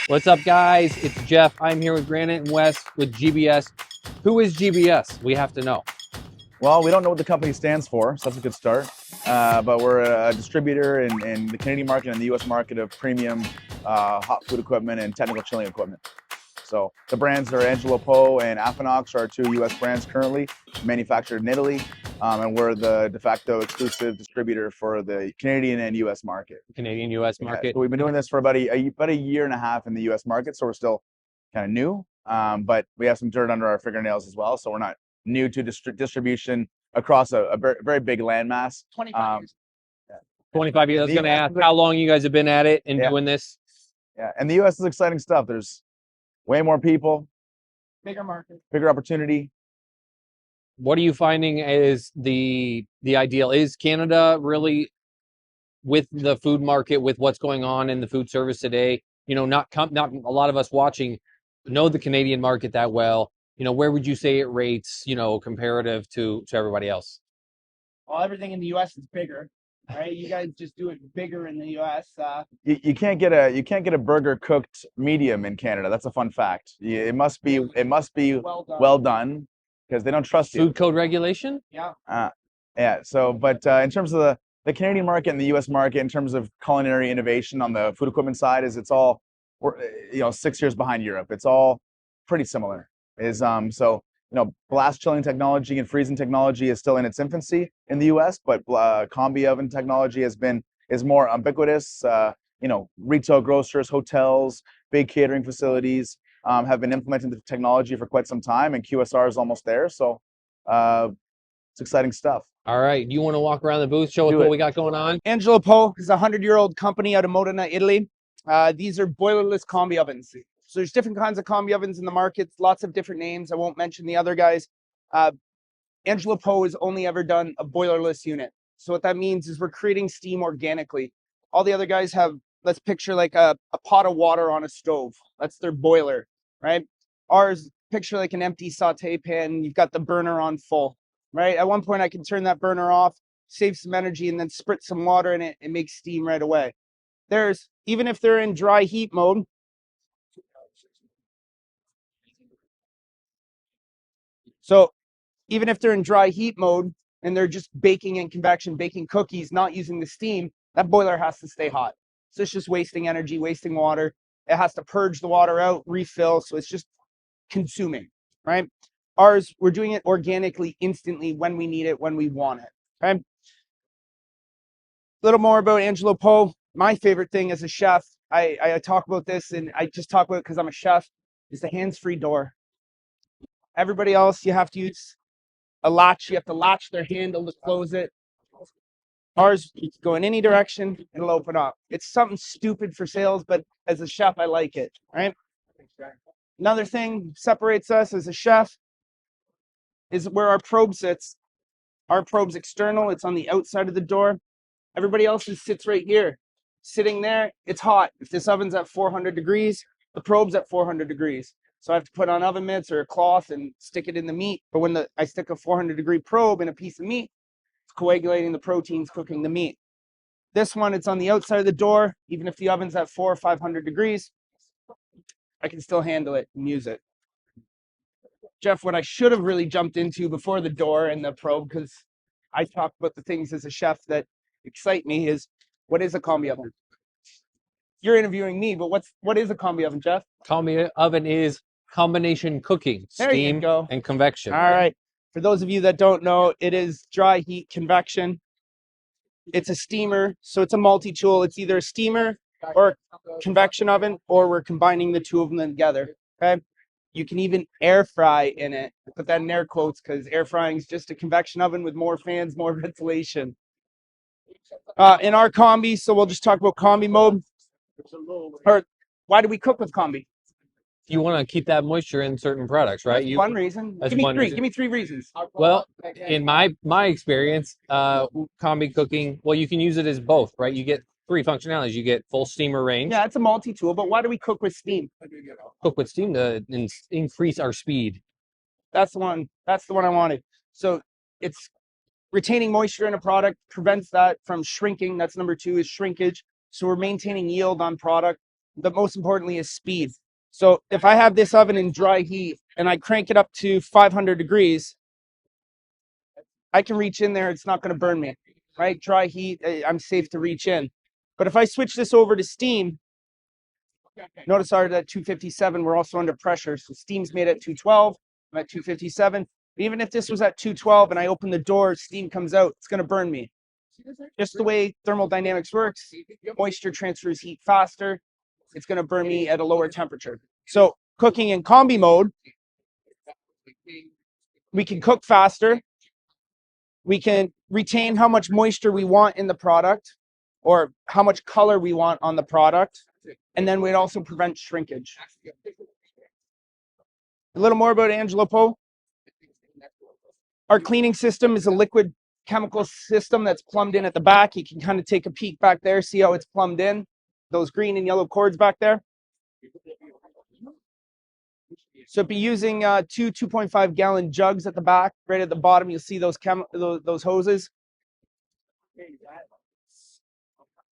What's up, guys? It's Jeff. I'm here with Granite and Wes with GBS. Who is GBS? We have to know. Well, we don't know what the company stands for, so that's a good start. But we're a distributor in the Canadian market and the U.S. market of premium hot food equipment and technical chilling equipment. So the brands are Angelo Poe and Affinox are our two U.S. brands currently, manufactured in Italy, and we're the de facto exclusive distributor for the Canadian and U.S. market. Canadian-U.S. market. So we've been doing this for about a year and a half in the U.S. market, so we're still kind of new, but we have some dirt under our fingernails as well, so we're not new to distribution across a very big landmass. 25 years. 25 years. I was going to ask how long you guys have been at it and doing this. Yeah, and the U.S. is exciting stuff. There's way more people, Bigger market. bigger opportunity. What are you finding is the ideal? Is Canada really with the food market, with what's going on in the food service today? You know, not a lot of us watching know the Canadian market that well. You know, where would you say it rates, you know, comparative to everybody else? Well, everything in the U.S. is bigger, right? You guys just do it bigger in the U.S. You can't get a burger cooked medium in Canada. That's a fun fact. It must be well done because they don't trust you. Food code regulation? Yeah. Yeah. So, but in terms of the Canadian market and the U.S. market, in terms of culinary innovation on the food equipment side, we're 6 years behind Europe. It's all pretty similar. Blast chilling technology and freezing technology is still in its infancy in the U.S., but combi oven technology is more ubiquitous. Retail grocers, hotels, big catering facilities have been implementing the technology for quite some time, and QSR is almost there. So it's exciting stuff. All right. You want to walk around the booth, show us what we got going on? Angelo Poe is a 100-year-old company out of Modena, Italy. These are boilerless combi ovens. So there's different kinds of combi ovens in the market, lots of different names. I won't mention the other guys. Angelo Poe has only ever done a boilerless unit. So what that means is we're creating steam organically. All the other guys have, let's picture like a pot of water on a stove. That's their boiler, right? Ours, picture like an empty saute pan. You've got the burner on full, right? At one point I can turn that burner off, save some energy, and then spritz some water in it and make steam right away. Even if they're in dry heat mode, so even if they're in dry heat mode and they're just baking in convection, baking cookies, not using the steam, that boiler has to stay hot. So it's just wasting energy, wasting water. It has to purge the water out, refill. So it's just consuming, right? Ours, we're doing it organically, instantly, when we need it, when we want it, okay? A little more about Angelo Poe. My favorite thing as a chef, I talk about this, and I just talk about it because I'm a chef, is the hands-free door. Everybody else, you have to use a latch. You have to latch their handle to close it. Ours, you can go in any direction, it'll open up. It's something stupid for sales, but as a chef, I like it, right? Another thing separates us as a chef is where our probe sits. Our probe's external. It's on the outside of the door. Everybody else's sits right here. Sitting there, it's hot. If this oven's at 400 degrees, the probe's at 400 degrees. So I have to put on oven mitts or a cloth and stick it in the meat. But when I stick a 400-degree probe in a piece of meat, it's coagulating the proteins, cooking the meat. This one, it's on the outside of the door. Even if the oven's at 400 or 500 degrees, I can still handle it and use it. Jeff, what I should have really jumped into before the door and the probe, because I talk about the things as a chef that excite me, is what is a combi oven? You're interviewing me, but what is a combi oven, Jeff? Combi oven is combination cooking, steam and convection. All right. For those of you that don't know, it is dry heat convection. It's a steamer, so it's a multi-tool. It's either a steamer or a convection oven, or we're combining the two of them together, okay? You can even air fry in it. I put that in air quotes because air frying is just a convection oven with more fans, more ventilation. In our combi, so we'll just talk about combi mode. Or why do we cook with combi? You want to keep that moisture in certain products, right? One reason. Give me three reasons. Well, in my experience, combi cooking, well, you can use it as both, right? You get three functionalities. You get full steamer range. Yeah, it's a multi-tool, but why do we cook with steam? Cook with steam to increase our speed. That's the one I wanted. So it's retaining moisture in a product, prevents that from shrinking. That's number two, is shrinkage. So we're maintaining yield on product. but most importantly is speed. So if I have this oven in dry heat and I crank it up to 500 degrees, I can reach in there. It's not going to burn me, right? Dry heat, I'm safe to reach in. But if I switch this over to steam, notice ours at 257, we're also under pressure. So steam's made at 212, I'm at 257. Even if this was at 212 and I open the door, steam comes out, it's going to burn me. Just the way thermodynamics works, moisture transfers heat faster. It's going to burn me at a lower temperature. So cooking in combi mode, we can cook faster. We can retain how much moisture we want in the product or how much color we want on the product. And then we'd also prevent shrinkage. A little more about Angelo Poe. Our cleaning system is a liquid chemical system that's plumbed in at the back. You can kind of take a peek back there, see how it's plumbed in. Those green and yellow cords back there. So be using two 2.5 gallon jugs at the back. Right at the bottom, you'll see those hoses.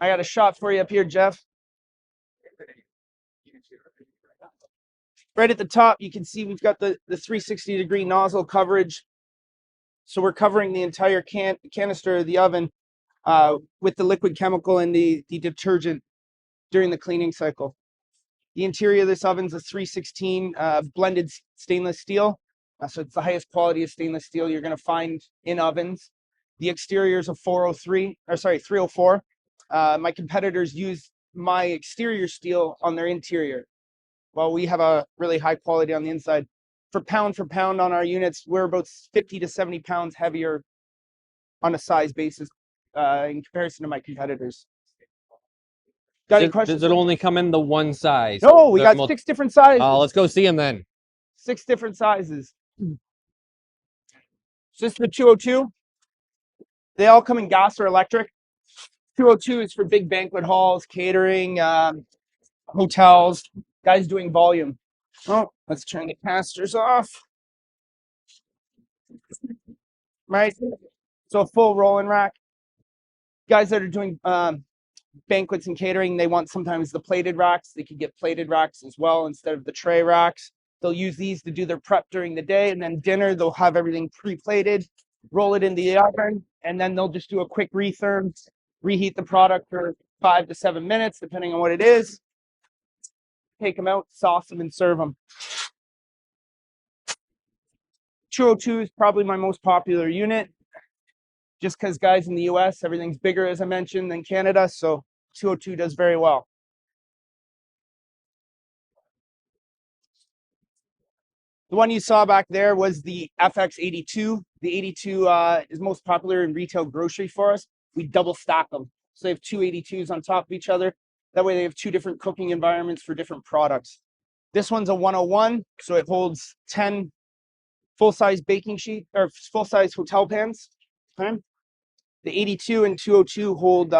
I got a shot for you up here, Jeff. Right at the top, you can see we've got the 360-degree nozzle coverage. So we're covering the entire canister of the oven with the liquid chemical and the detergent during the cleaning cycle. The interior of this oven is a 316 blended stainless steel. So it's the highest quality of stainless steel you're going to find in ovens. The exterior is a 304. My competitors use my exterior steel on their interior, while we have a really high quality on the inside. For pound on our units, we're about 50 to 70 pounds heavier on a size basis in comparison to my competitors. Got any questions? Does it only come in the one size? No, we got 6 different sizes. Let's go see them then. 6 different sizes. So this is the 202. They all come in gas or electric. 202 is for big banquet halls, catering, hotels, guys doing volume. Oh, let's turn the casters off. Right? So a full rolling rack. Guys that are doing banquets and catering, they want sometimes the plated racks. They could get plated racks as well instead of the tray racks. They'll use these to do their prep during the day, and then dinner, they'll have everything pre-plated, roll it in the oven, and then they'll just do a quick retherm, reheat the product for 5 to 7 minutes, depending on what it is. Take them out, sauce them, and serve them. 202 is probably my most popular unit, just because guys in the US, everything's bigger, as I mentioned, than Canada, so 202 does very well. The one you saw back there was the FX82. The 82 is most popular in retail grocery for us. We double stack them. So they have 2 82s on top of each other. That way they have 2 different cooking environments for different products. This one's a 101, so it holds 10 full-size baking sheet or full-size hotel pans. Okay. The 82 and 202 hold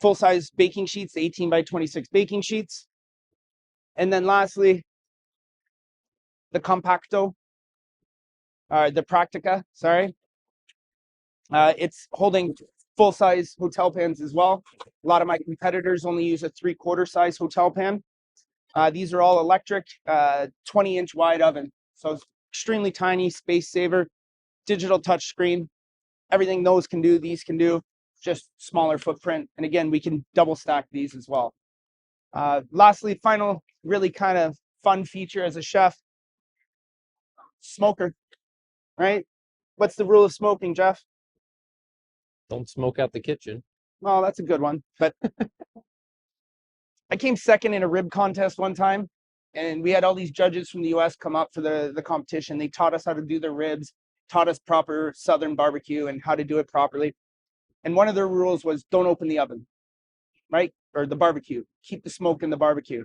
full-size baking sheets, 18 by 26 baking sheets. And then lastly, the Compacto, the Practica, sorry. It's holding full-size hotel pans as well. A lot of my competitors only use a 3/4 size hotel pan. These are all electric, 20-inch wide oven. So it's extremely tiny, space saver, digital touch screen. Everything those can do, these can do, just smaller footprint. And again, we can double stack these as well. Lastly, final really kind of fun feature as a chef, smoker, right? What's the rule of smoking, Jeff? Don't smoke out the kitchen. Well, that's a good one. But I came second in a rib contest one time, and we had all these judges from the US come up for the competition. They taught us how to do the ribs, taught us proper Southern barbecue and how to do it properly. And one of their rules was don't open the oven, right? Or the barbecue. Keep the smoke in the barbecue.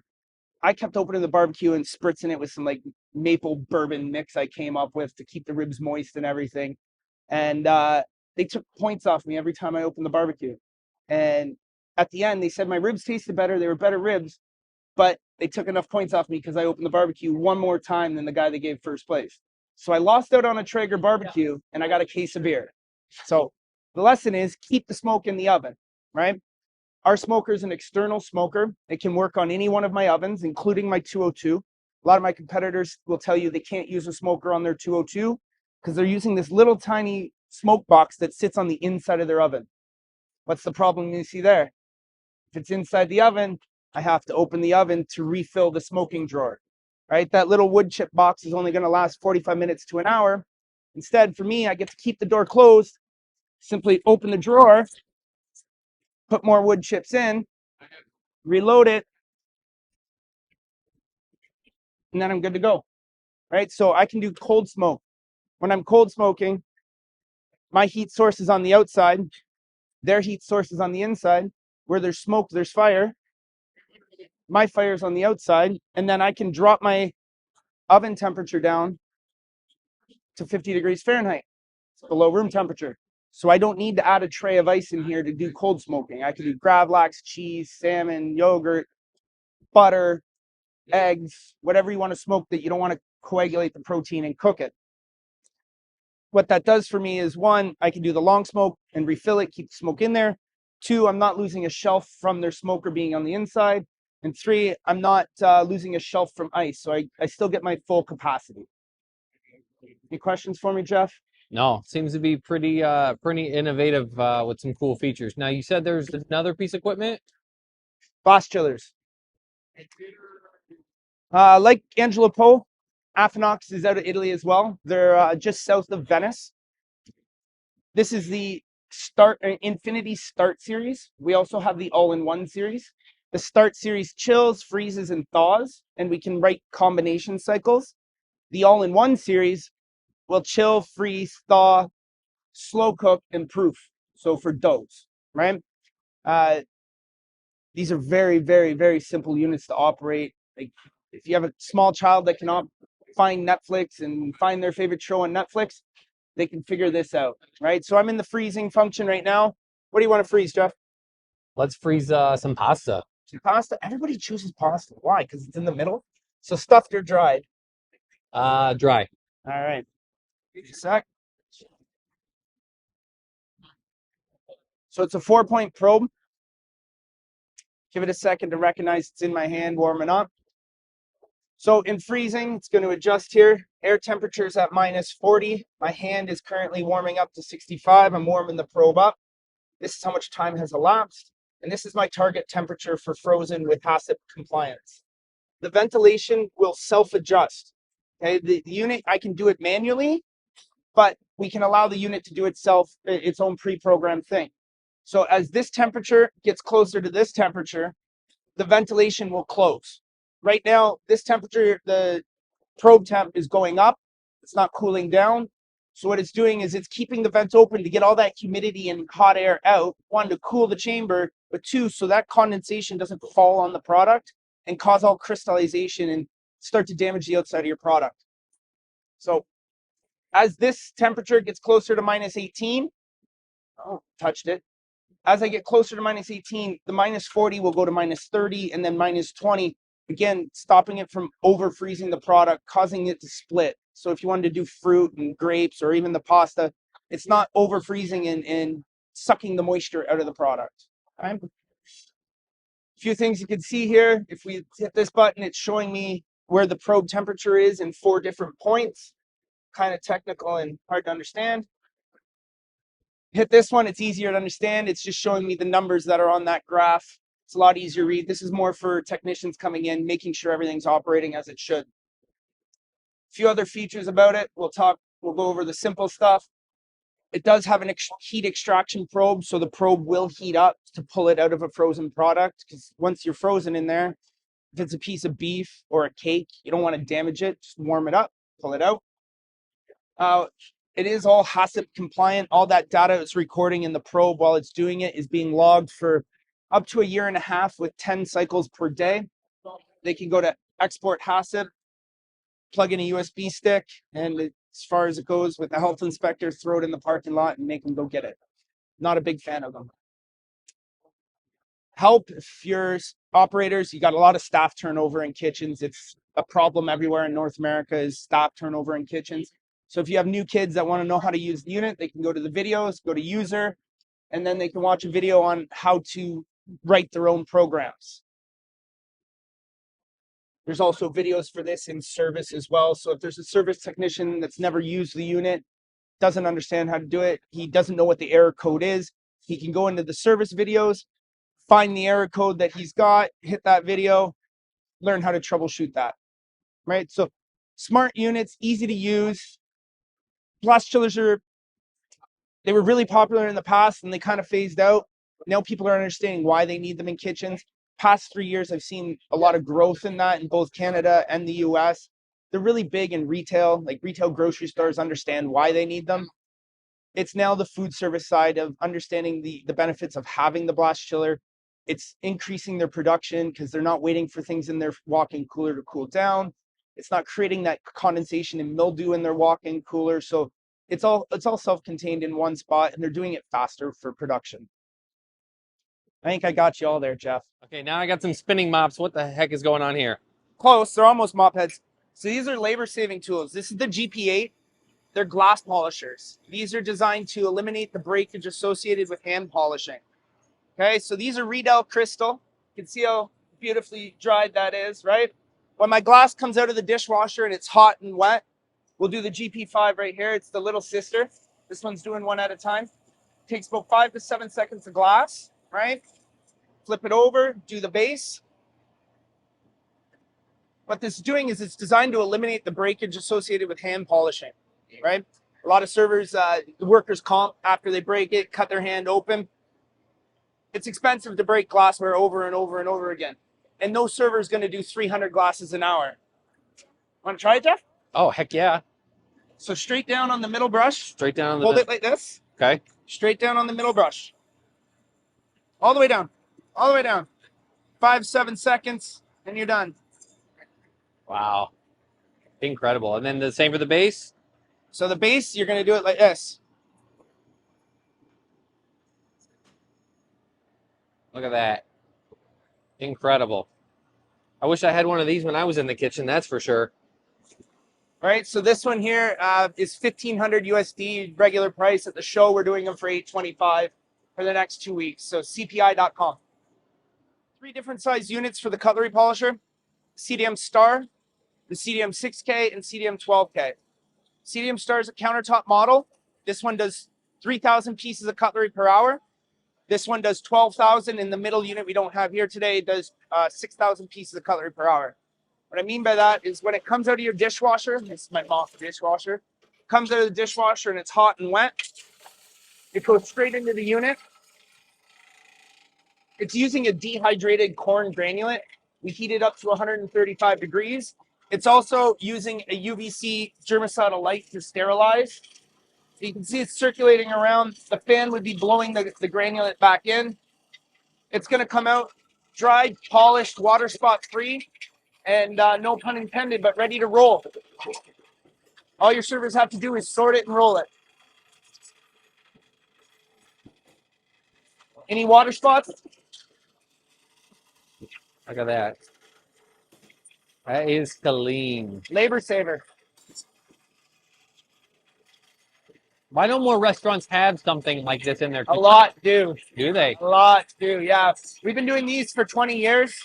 I kept opening the barbecue and spritzing it with some like maple bourbon mix I came up with to keep the ribs moist and everything. And they took points off me every time I opened the barbecue. And at the end, they said my ribs tasted better. They were better ribs, but they took enough points off me because I opened the barbecue one more time than the guy that gave first place. So I lost out on a Traeger barbecue and I got a case of beer. So the lesson is keep the smoke in the oven, right? Our smoker is an external smoker. It can work on any one of my ovens, including my 202. A lot of my competitors will tell you they can't use a smoker on their 202 because they're using this little tiny smoke box that sits on the inside of their oven. What's the problem you see there? If it's inside the oven, I have to open the oven to refill the smoking drawer, right? That little wood chip box is only going to last 45 minutes to an hour. Instead, for me, I get to keep the door closed, simply open the drawer, put more wood chips in, reload it, and then I'm good to go, right? So I can do cold smoke. When I'm cold smoking, my heat source is on the outside, their heat source is on the inside. Where there's smoke, there's fire. My fire's on the outside, and then I can drop my oven temperature down to 50 degrees Fahrenheit. It's below room temperature. So I don't need to add a tray of ice in here to do cold smoking. I can do gravlax, cheese, salmon, yogurt, butter, eggs, whatever you want to smoke that you don't want to coagulate the protein and cook it. What that does for me is, one, I can do the long smoke and refill it, keep the smoke in there. Two, I'm not losing a shelf from their smoker being on the inside. And three, I'm not losing a shelf from ice. So I still get my full capacity. Any questions for me, Jeff? No, seems to be pretty innovative with some cool features. Now, you said there's another piece of equipment. Boss chillers. Like Angelo Poe, Affinox is out of Italy as well. They're just south of Venice. This is the Infinity Start series. We also have the All-in-One series. The Start series chills, freezes, and thaws, and we can write combination cycles. The All-in-One series will chill, freeze, thaw, slow cook, and proof. So for doughs, right? These are very, very, very simple units to operate. Like, if you have a small child that cannot find Netflix and find their favorite show on Netflix, they can figure this out, right? So I'm in the freezing function right now. What do you want to freeze, Jeff? Let's freeze some pasta. Some pasta. Everybody chooses pasta. Why? Because it's in the middle. So stuffed or dried? Dry. All right. Give me a sec. So it's a 4-point probe. Give it a second to recognize it's in my hand warming up. So in freezing, it's going to adjust here. Air temperature is at -40. My hand is currently warming up to 65. I'm warming the probe up. This is how much time has elapsed. And this is my target temperature for frozen with HACCP compliance. The ventilation will self-adjust. Okay, the unit, I can do it manually, but we can allow the unit to do itself, its own pre-programmed thing. So as this temperature gets closer to this temperature, the ventilation will close. Right now, this temperature, the probe temp is going up. It's not cooling down. So what it's doing is it's keeping the vents open to get all that humidity and hot air out. One, to cool the chamber, but two, so that condensation doesn't fall on the product and cause all crystallization and start to damage the outside of your product. So as this temperature gets closer to -18, oh, touched it. As I get closer to -18, the -40 will go to -30 and then -20. Again, stopping it from over freezing the product, causing it to split. So if you wanted to do fruit and grapes or even the pasta, it's not over freezing and sucking the moisture out of the product. Okay? A few things you can see here. If we hit this button, it's showing me where the probe temperature is in 4 different points. Kind of technical and hard to understand. Hit this one, it's easier to understand. It's just showing me the numbers that are on that graph. It's a lot easier to read. This is more for technicians coming in, making sure everything's operating as it should. A few other features about it. We'll go over the simple stuff. It does have an heat extraction probe, so the probe will heat up to pull it out of a frozen product, because once you're frozen in there, if it's a piece of beef or a cake, you don't want to damage it. Just warm it up, pull it out. It is all HACCP compliant. All that data it's recording in the probe while it's doing it is being logged for up to 1.5 years with 10 cycles per day. They can go to export HACCP, plug in a USB stick, and as far as it goes with the health inspector, throw it in the parking lot and make them go get it. Not a big fan of them. Help if you're operators, you got a lot of staff turnover in kitchens. It's a problem everywhere in North America is staff turnover in kitchens. So if you have new kids that want to know how to use the unit, they can go to the videos, go to user, and then they can watch a video on how to write their own programs. There's also videos for this in service as well. So if there's a service technician that's never used the unit, doesn't understand how to do it, he doesn't know what the error code is, he can go into the service videos, find the error code that he's got, hit that video, learn how to troubleshoot that, right? So smart units, easy to use. Blast chillers they were really popular in the past and they kind of phased out. Now people are understanding why they need them in kitchens. Past 3 years, I've seen a lot of growth in that in both Canada and the US. They're really big in retail, like retail grocery stores understand why they need them. It's now the food service side of understanding the benefits of having the blast chiller. It's increasing their production because they're not waiting for things in their walk-in cooler to cool down. It's not creating that condensation and mildew in their walk-in cooler. So it's all self-contained in one spot, and they're doing it faster for production. I think I got you all there, Jeff. Okay, now I got some spinning mops. What the heck is going on here? Close. They're almost mop heads. So these are labor-saving tools. This is the GP8. They're glass polishers. These are designed to eliminate the breakage associated with hand polishing. Okay, so these are Riedel crystal. You can see how beautifully dried that is, right? When my glass comes out of the dishwasher and it's hot and wet, we'll do the GP5 right here. It's the little sister. This one's doing one at a time. Takes about 5 to 7 seconds of glass, right? Flip it over, do the base. What this is doing is it's designed to eliminate the breakage associated with hand polishing, right? A lot of servers, the workers comp after they break it, cut their hand open. It's expensive to break glassware over and over and over again. And no server is going to do 300 glasses an hour. Want to try it, Jeff? Oh, heck yeah. So straight down on the middle brush. Straight down on the Hold it like this. Okay. Straight down on the middle brush. All the way down. All the way down. 5, 7 seconds, and you're done. Wow. Incredible. And then the same for the base? So the base, you're going to do it like this. Look at that. Incredible. I wish I had one of these when I was in the kitchen, that's for sure. All right, so this one here is $1,500 USD, regular price. At the show, we're doing them for $825 for the next 2 weeks. So CPI.com. 3 different size units for the cutlery polisher. CDM Star, the CDM 6K, and CDM 12K. CDM Star is a countertop model. This one does 3,000 pieces of cutlery per hour. This one does 12,000. In the middle unit we don't have here today, it does 6,000 pieces of cutlery per hour. What I mean by that is when it comes out of your dishwasher, this is my mop dishwasher, comes out of the dishwasher and it's hot and wet, it goes straight into the unit. It's using a dehydrated corn granulate. We heat it up to 135 degrees. It's also using a UVC germicidal light to sterilize. So you can see it's circulating around. The fan would be blowing the granulate back in. It's going to come out dried, polished, water spot free, and no pun intended, but ready to roll. All your servers have to do is sort it and roll it. Any water spots? Look at that. That is clean. Labor saver. Why don't more restaurants have something like this in their A kitchen? lot do. Do they? A lot do, yeah. We've been doing these for 20 years.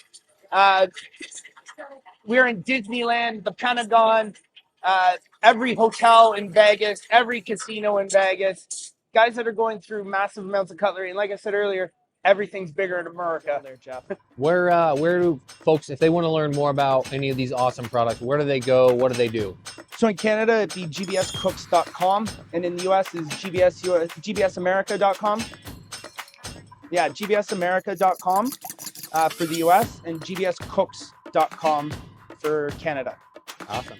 We're in Disneyland, the Pentagon, every hotel in Vegas, every casino in Vegas. Guys that are going through massive amounts of cutlery. And like I said earlier, everything's bigger in America. There, Jeff. Where do folks, if they want to learn more about any of these awesome products, where do they go? What do they do? So in Canada, it'd be gbscooks.com, and in the US is gbsamerica.com. Yeah, gbsamerica.com for the US, and gbscooks.com for Canada. Awesome.